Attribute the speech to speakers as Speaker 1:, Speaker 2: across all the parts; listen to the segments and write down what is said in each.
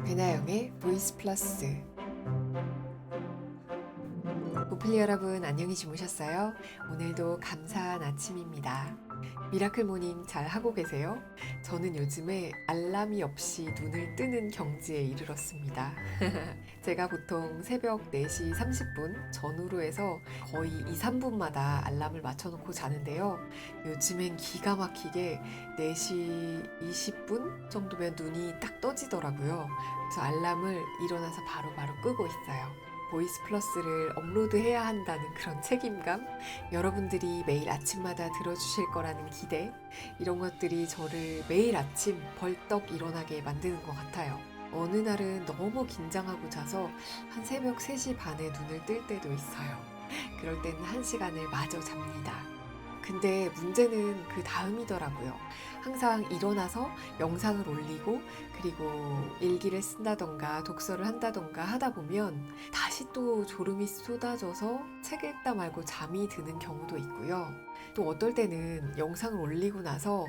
Speaker 1: 배나영의 보이스 플러스. 보필리 여러분, 안녕히 주무셨어요? 오늘도 감사한 아침입니다. 미라클 모닝 잘 하고 계세요? 저는 요즘에 알람이 없이 눈을 뜨는 경지에 이르렀습니다. 제가 보통 새벽 4시 30분 전후로 해서 거의 2, 3분마다 알람을 맞춰놓고 자는데요. 요즘엔 기가 막히게 4시 20분 정도면 눈이 딱 떠지더라고요. 그래서 알람을 일어나서 바로바로 끄고 있어요. 보이스 플러스를 업로드해야 한다는 그런 책임감, 여러분들이 매일 아침마다 들어주실 거라는 기대, 이런 것들이 저를 매일 아침 벌떡 일어나게 만드는 것 같아요. 어느 날은 너무 긴장하고 자서 한 새벽 3시 반에 눈을 뜰 때도 있어요. 그럴 때는 1시간을 마저 잡니다. 근데 문제는 그 다음이더라고요. 항상 일어나서 영상을 올리고 그리고 일기를 쓴다던가 독서를 한다던가 하다 보면 다시 또 졸음이 쏟아져서 책 읽다 말고 잠이 드는 경우도 있고요. 또 어떨 때는 영상을 올리고 나서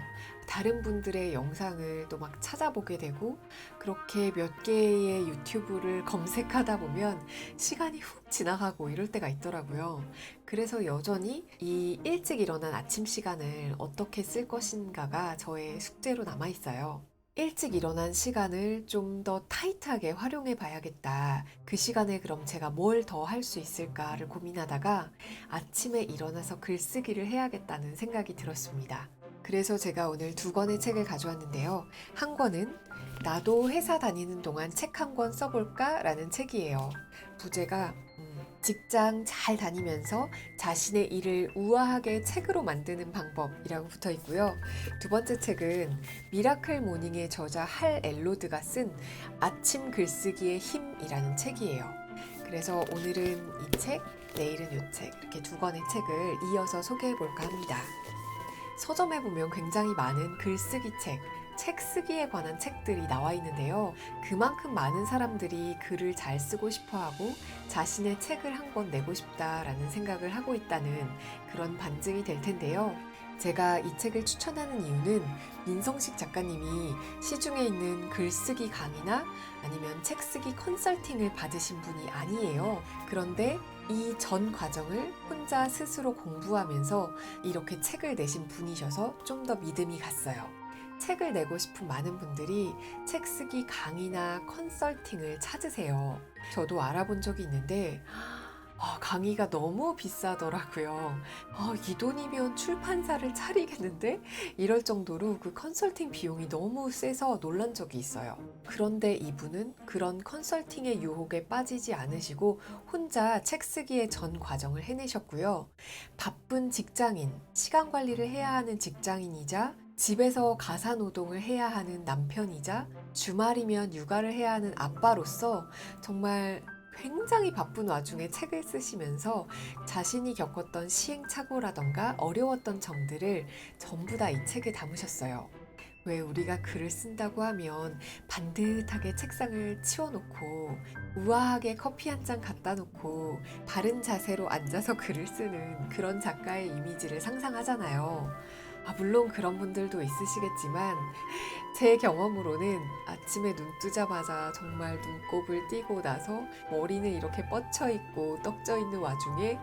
Speaker 1: 다른 분들의 영상을 또 막 찾아보게 되고 그렇게 몇 개의 유튜브를 검색하다 보면 시간이 훅 지나가고 이럴 때가 있더라고요. 그래서 여전히 이 일찍 일어난 아침 시간을 어떻게 쓸 것인가가 저의 숙제로 남아 있어요. 일찍 일어난 시간을 좀 더 타이트하게 활용해 봐야겠다. 그 시간에 그럼 제가 뭘 더 할 수 있을까를 고민하다가 아침에 일어나서 글쓰기를 해야겠다는 생각이 들었습니다. 그래서 제가 오늘 2권의 책을 가져왔는데요. 한 권은 나도 회사 다니는 동안 책 한 권 써볼까? 라는 책이에요. 부제가 직장 잘 다니면서 자신의 일을 우아하게 책으로 만드는 방법이라고 붙어 있고요. 2번째 책은 미라클 모닝의 저자 할 엘로드가 쓴 아침 글쓰기의 힘이라는 책이에요. 그래서 오늘은 이 책, 내일은 이 책, 이렇게 2권의 책을 이어서 소개해 볼까 합니다. 서점에 보면 굉장히 많은 글쓰기 책 쓰기에 관한 책들이 나와 있는데요. 그만큼 많은 사람들이 글을 잘 쓰고 싶어 하고 자신의 책을 한 권 내고 싶다라는 생각을 하고 있다는 그런 반증이 될 텐데요. 제가 이 책을 추천하는 이유는 민성식 작가님이 시중에 있는 글쓰기 강의나 아니면 책 쓰기 컨설팅을 받으신 분이 아니에요. 그런데 이 전 과정을 혼자 스스로 공부하면서 이렇게 책을 내신 분이셔서 좀 더 믿음이 갔어요. 책을 내고 싶은 많은 분들이 책 쓰기 강의나 컨설팅을 찾으세요. 저도 알아본 적이 있는데 강의가 너무 비싸더라고요. 이 돈이면 출판사를 차리겠는데? 이럴 정도로 그 컨설팅 비용이 너무 세서 놀란 적이 있어요. 그런데 이분은 그런 컨설팅의 유혹에 빠지지 않으시고 혼자 책 쓰기의 전 과정을 해내셨고요. 바쁜 직장인, 시간 관리를 해야 하는 직장인이자 집에서 가사 노동을 해야 하는 남편이자 주말이면 육아를 해야 하는 아빠로서 정말 굉장히 바쁜 와중에 책을 쓰시면서 자신이 겪었던 시행착오라던가 어려웠던 점들을 전부 다 이 책에 담으셨어요. 왜 우리가 글을 쓴다고 하면 반듯하게 책상을 치워놓고 우아하게 커피 한 잔 갖다 놓고 바른 자세로 앉아서 글을 쓰는 그런 작가의 이미지를 상상하잖아요. 물론 그런 분들도 있으시겠지만 제 경험으로는 아침에 눈 뜨자마자 정말 눈곱을 띄고 나서 머리는 이렇게 뻗쳐 있고 떡져 있는 와중에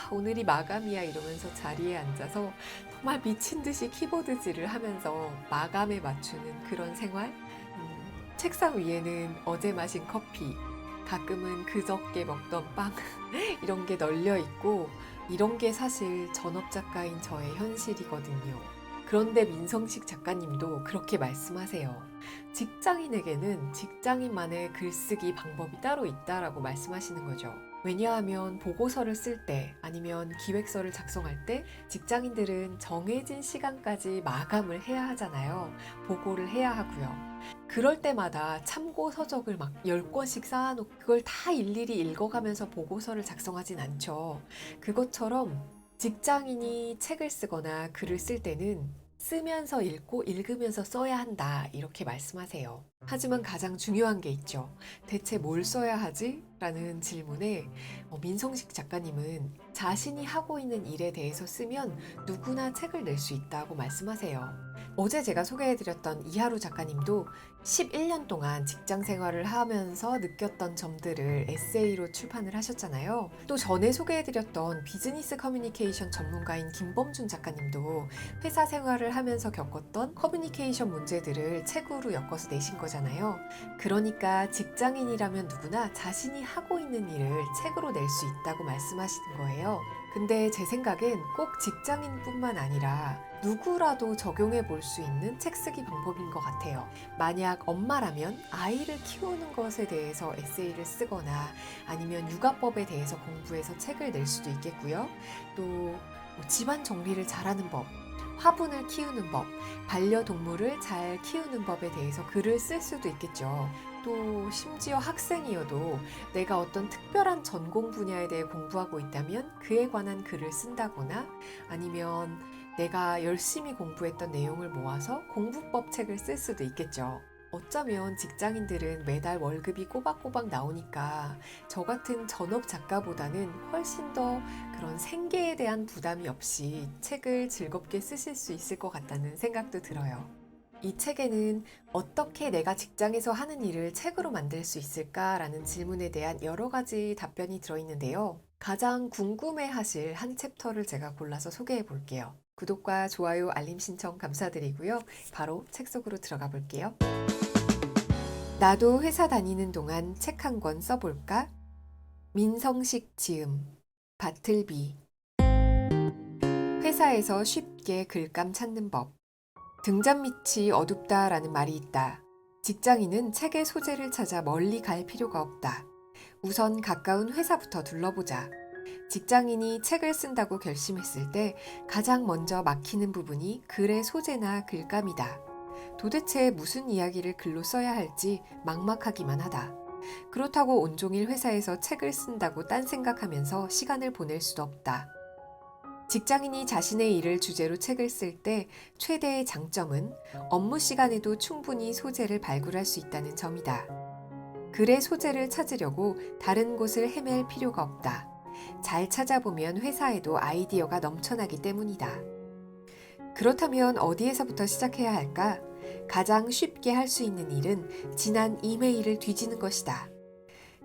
Speaker 1: 오늘이 마감이야 이러면서 자리에 앉아서 정말 미친 듯이 키보드질을 하면서 마감에 맞추는 그런 생활? 책상 위에는 어제 마신 커피, 가끔은 그저께 먹던 빵 이런 게 널려 있고 이런 게 사실 전업 작가인 저의 현실이거든요. 그런데 민성식 작가님도 그렇게 말씀하세요. 직장인에게는 직장인만의 글쓰기 방법이 따로 있다라고 말씀하시는 거죠. 왜냐하면 보고서를 쓸 때 아니면 기획서를 작성할 때 직장인들은 정해진 시간까지 마감을 해야 하잖아요. 보고를 해야 하고요. 그럴 때마다 참고 서적을 막 10권씩 쌓아놓고 그걸 다 일일이 읽어가면서 보고서를 작성하진 않죠. 그것처럼 직장인이 책을 쓰거나 글을 쓸 때는 쓰면서 읽고 읽으면서 써야 한다 이렇게 말씀하세요. 하지만 가장 중요한 게 있죠. 대체 뭘 써야 하지? 라는 질문에 민성식 작가님은 자신이 하고 있는 일에 대해서 쓰면 누구나 책을 낼 수 있다고 말씀하세요. 어제 제가 소개해드렸던 이하루 작가님도 11년 동안 직장 생활을 하면서 느꼈던 점들을 에세이로 출판을 하셨잖아요. 또 전에 소개해드렸던 비즈니스 커뮤니케이션 전문가인 김범준 작가님도 회사 생활을 하면서 겪었던 커뮤니케이션 문제들을 책으로 엮어서 내신 거잖아요. 그러니까 직장인이라면 누구나 자신이 하고 있는 일을 책으로 낼 수 있다고 말씀하시는 거예요. 근데 제 생각엔 꼭 직장인뿐만 아니라 누구라도 적용해 볼 수 있는 책 쓰기 방법인 것 같아요. 만약 엄마라면 아이를 키우는 것에 대해서 에세이를 쓰거나 아니면 육아법에 대해서 공부해서 책을 낼 수도 있겠고요. 또 집안 정리를 잘하는 법, 화분을 키우는 법, 반려동물을 잘 키우는 법에 대해서 글을 쓸 수도 있겠죠. 또 심지어 학생이어도 내가 어떤 특별한 전공 분야에 대해 공부하고 있다면 그에 관한 글을 쓴다거나 아니면 내가 열심히 공부했던 내용을 모아서 공부법 책을 쓸 수도 있겠죠. 어쩌면 직장인들은 매달 월급이 꼬박꼬박 나오니까 저 같은 전업 작가보다는 훨씬 더 그런 생계에 대한 부담이 없이 책을 즐겁게 쓰실 수 있을 것 같다는 생각도 들어요. 이 책에는 어떻게 내가 직장에서 하는 일을 책으로 만들 수 있을까라는 질문에 대한 여러 가지 답변이 들어있는데요. 가장 궁금해 하실 한 챕터를 제가 골라서 소개해 볼게요. 구독과 좋아요, 알림 신청 감사드리고요. 바로 책 속으로 들어가 볼게요. 나도 회사 다니는 동안 책 한 권 써볼까? 민성식 지음, 바틀비. 회사에서 쉽게 글감 찾는 법. 등잔 밑이 어둡다라는 말이 있다. 직장인은 책의 소재를 찾아 멀리 갈 필요가 없다. 우선 가까운 회사부터 둘러보자. 직장인이 책을 쓴다고 결심했을 때 가장 먼저 막히는 부분이 글의 소재나 글감이다. 도대체 무슨 이야기를 글로 써야 할지 막막하기만 하다. 그렇다고 온종일 회사에서 책을 쓴다고 딴 생각하면서 시간을 보낼 수도 없다. 직장인이 자신의 일을 주제로 책을 쓸 때 최대의 장점은 업무 시간에도 충분히 소재를 발굴할 수 있다는 점이다. 글의 소재를 찾으려고 다른 곳을 헤맬 필요가 없다. 잘 찾아보면 회사에도 아이디어가 넘쳐나기 때문이다. 그렇다면 어디에서부터 시작해야 할까? 가장 쉽게 할 수 있는 일은 지난 이메일을 뒤지는 것이다.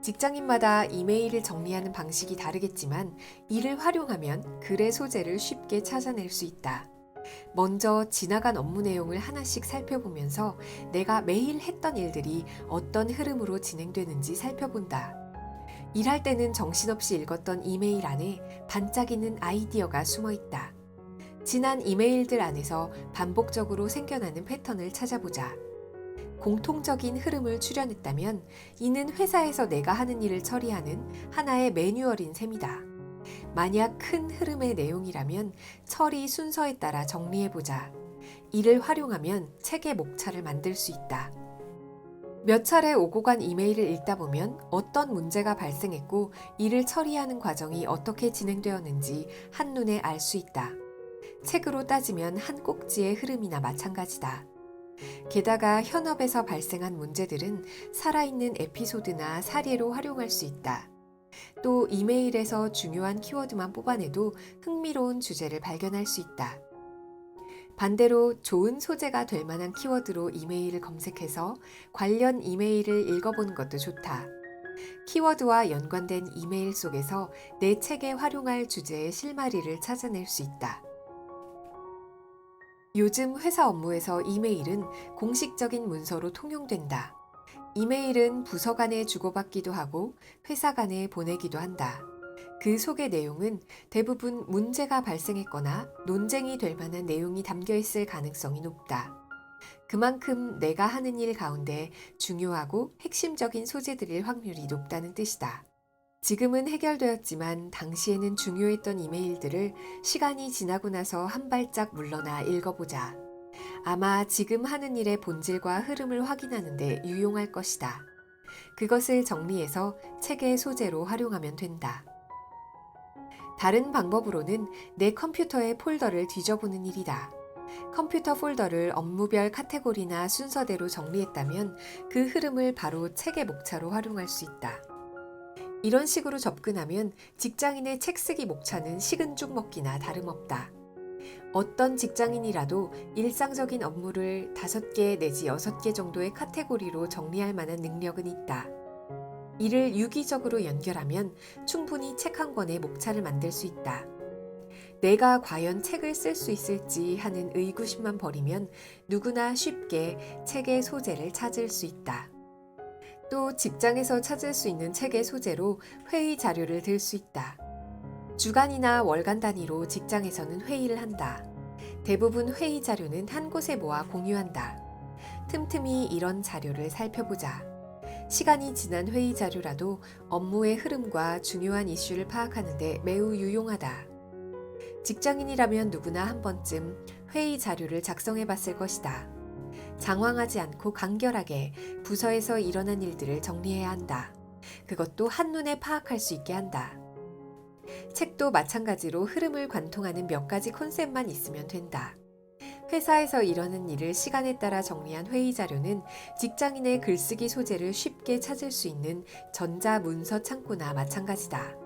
Speaker 1: 직장인마다 이메일을 정리하는 방식이 다르겠지만 이를 활용하면 글의 소재를 쉽게 찾아낼 수 있다. 먼저 지나간 업무 내용을 하나씩 살펴보면서 내가 매일 했던 일들이 어떤 흐름으로 진행되는지 살펴본다. 일할 때는 정신없이 읽었던 이메일 안에 반짝이는 아이디어가 숨어 있다. 지난 이메일들 안에서 반복적으로 생겨나는 패턴을 찾아보자. 공통적인 흐름을 추려냈다면 이는 회사에서 내가 하는 일을 처리하는 하나의 매뉴얼인 셈이다. 만약 큰 흐름의 내용이라면 처리 순서에 따라 정리해보자. 이를 활용하면 책의 목차를 만들 수 있다. 몇 차례 오고 간 이메일을 읽다 보면 어떤 문제가 발생했고 이를 처리하는 과정이 어떻게 진행되었는지 한눈에 알 수 있다. 책으로 따지면 한 꼭지의 흐름이나 마찬가지다. 게다가 현업에서 발생한 문제들은 살아있는 에피소드나 사례로 활용할 수 있다. 또 이메일에서 중요한 키워드만 뽑아내도 흥미로운 주제를 발견할 수 있다. 반대로 좋은 소재가 될 만한 키워드로 이메일을 검색해서 관련 이메일을 읽어보는 것도 좋다. 키워드와 연관된 이메일 속에서 내 책에 활용할 주제의 실마리를 찾아낼 수 있다. 요즘 회사 업무에서 이메일은 공식적인 문서로 통용된다. 이메일은 부서 간에 주고받기도 하고 회사 간에 보내기도 한다. 그 속의 내용은 대부분 문제가 발생했거나 논쟁이 될 만한 내용이 담겨 있을 가능성이 높다. 그만큼 내가 하는 일 가운데 중요하고 핵심적인 소재들일 확률이 높다는 뜻이다. 지금은 해결되었지만 당시에는 중요했던 이메일들을 시간이 지나고 나서 한 발짝 물러나 읽어보자. 아마 지금 하는 일의 본질과 흐름을 확인하는 데 유용할 것이다. 그것을 정리해서 책의 소재로 활용하면 된다. 다른 방법으로는 내 컴퓨터의 폴더를 뒤져보는 일이다. 컴퓨터 폴더를 업무별 카테고리나 순서대로 정리했다면 그 흐름을 바로 책의 목차로 활용할 수 있다. 이런 식으로 접근하면 직장인의 책 쓰기 목차는 식은 죽 먹기나 다름없다. 어떤 직장인이라도 일상적인 업무를 5개 내지 6개 정도의 카테고리로 정리할 만한 능력은 있다. 이를 유기적으로 연결하면 충분히 책 한 권의 목차를 만들 수 있다. 내가 과연 책을 쓸 수 있을지 하는 의구심만 버리면 누구나 쉽게 책의 소재를 찾을 수 있다. 또 직장에서 찾을 수 있는 책의 소재로 회의 자료를 들 수 있다. 주간이나 월간 단위로 직장에서는 회의를 한다. 대부분 회의 자료는 한 곳에 모아 공유한다. 틈틈이 이런 자료를 살펴보자. 시간이 지난 회의 자료라도 업무의 흐름과 중요한 이슈를 파악하는 데 매우 유용하다. 직장인이라면 누구나 한 번쯤 회의 자료를 작성해 봤을 것이다. 장황하지 않고 간결하게 부서에서 일어난 일들을 정리해야 한다. 그것도 한눈에 파악할 수 있게 한다. 책도 마찬가지로 흐름을 관통하는 몇 가지 컨셉만 있으면 된다. 회사에서 일어난 일을 시간에 따라 정리한 회의 자료는 직장인의 글쓰기 소재를 쉽게 찾을 수 있는 전자문서 창고나 마찬가지다.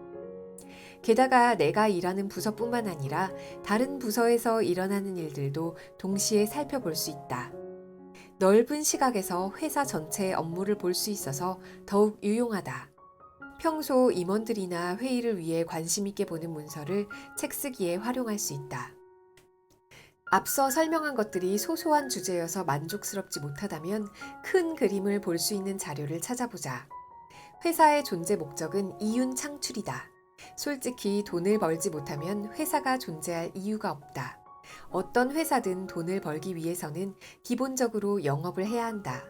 Speaker 1: 게다가 내가 일하는 부서뿐만 아니라 다른 부서에서 일어나는 일들도 동시에 살펴볼 수 있다. 넓은 시각에서 회사 전체의 업무를 볼 수 있어서 더욱 유용하다. 평소 임원들이나 회의를 위해 관심 있게 보는 문서를 책 쓰기에 활용할 수 있다. 앞서 설명한 것들이 소소한 주제여서 만족스럽지 못하다면 큰 그림을 볼 수 있는 자료를 찾아보자. 회사의 존재 목적은 이윤 창출이다. 솔직히 돈을 벌지 못하면 회사가 존재할 이유가 없다. 어떤 회사든 돈을 벌기 위해서는 기본적으로 영업을 해야 한다.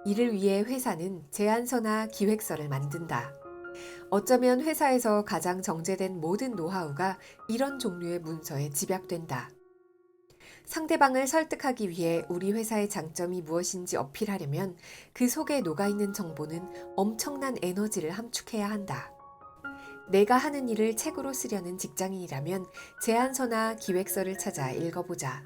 Speaker 1: 이를 위해 회사는 제안서나 기획서를 만든다. 어쩌면 회사에서 가장 정제된 모든 노하우가 이런 종류의 문서에 집약된다. 상대방을 설득하기 위해 우리 회사의 장점이 무엇인지 어필하려면 그 속에 녹아있는 정보는 엄청난 에너지를 함축해야 한다. 내가 하는 일을 책으로 쓰려는 직장인이라면 제안서나 기획서를 찾아 읽어보자.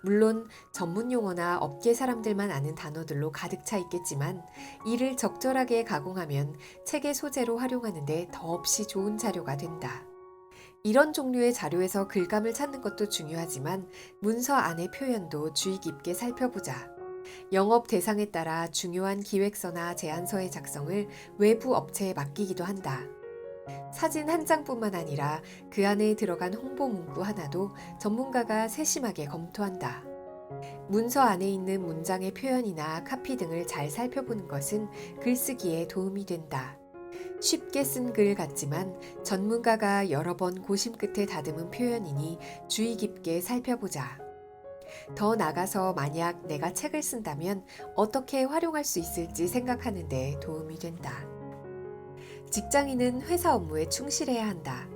Speaker 1: 물론 전문 용어나 업계 사람들만 아는 단어들로 가득 차 있겠지만 이를 적절하게 가공하면 책의 소재로 활용하는데 더없이 좋은 자료가 된다. 이런 종류의 자료에서 글감을 찾는 것도 중요하지만 문서 안의 표현도 주의 깊게 살펴보자. 영업 대상에 따라 중요한 기획서나 제안서의 작성을 외부 업체에 맡기기도 한다. 사진 한 장뿐만 아니라 그 안에 들어간 홍보 문구 하나도 전문가가 세심하게 검토한다. 문서 안에 있는 문장의 표현이나 카피 등을 잘 살펴보는 것은 글쓰기에 도움이 된다. 쉽게 쓴 글 같지만 전문가가 여러 번 고심 끝에 다듬은 표현이니 주의 깊게 살펴보자. 더 나가서 만약 내가 책을 쓴다면 어떻게 활용할 수 있을지 생각하는 데 도움이 된다. 직장인은 회사 업무에 충실해야 한다.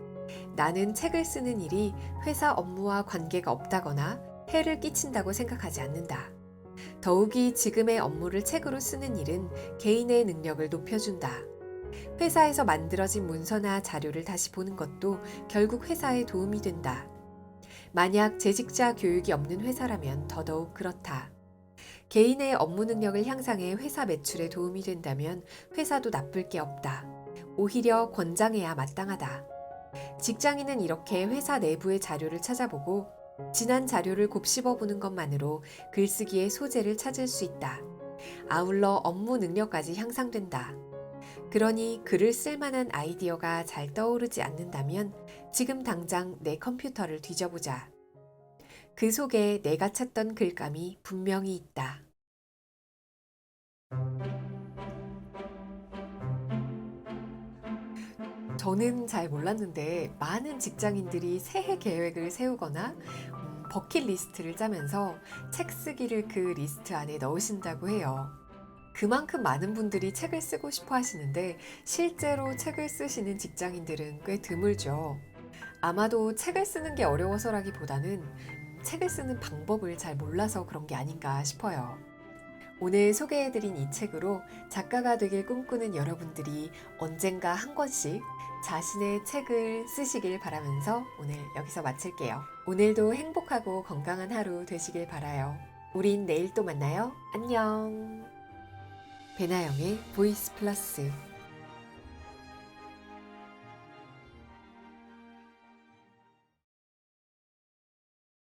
Speaker 1: 나는 책을 쓰는 일이 회사 업무와 관계가 없다거나 해를 끼친다고 생각하지 않는다. 더욱이 지금의 업무를 책으로 쓰는 일은 개인의 능력을 높여준다. 회사에서 만들어진 문서나 자료를 다시 보는 것도 결국 회사에 도움이 된다. 만약 재직자 교육이 없는 회사라면 더더욱 그렇다. 개인의 업무 능력을 향상해 회사 매출에 도움이 된다면 회사도 나쁠 게 없다. 오히려 권장해야 마땅하다. 직장인은 이렇게 회사 내부의 자료를 찾아보고 지난 자료를 곱씹어보는 것만으로 글쓰기의 소재를 찾을 수 있다. 아울러 업무 능력까지 향상된다. 그러니 글을 쓸 만한 아이디어가 잘 떠오르지 않는다면 지금 당장 내 컴퓨터를 뒤져보자. 그 속에 내가 찾던 글감이 분명히 있다. 저는 잘 몰랐는데 많은 직장인들이 새해 계획을 세우거나 버킷리스트를 짜면서 책 쓰기를 그 리스트 안에 넣으신다고 해요. 그만큼 많은 분들이 책을 쓰고 싶어 하시는데 실제로 책을 쓰시는 직장인들은 꽤 드물죠. 아마도 책을 쓰는 게 어려워서라기보다는 책을 쓰는 방법을 잘 몰라서 그런 게 아닌가 싶어요. 오늘 소개해드린 이 책으로 작가가 되길 꿈꾸는 여러분들이 언젠가 한 권씩 자신의 책을 쓰시길 바라면서 오늘 여기서 마칠게요. 오늘도 행복하고 건강한 하루 되시길 바라요. 우린 내일 또 만나요. 안녕. 배나영의 보이스 플러스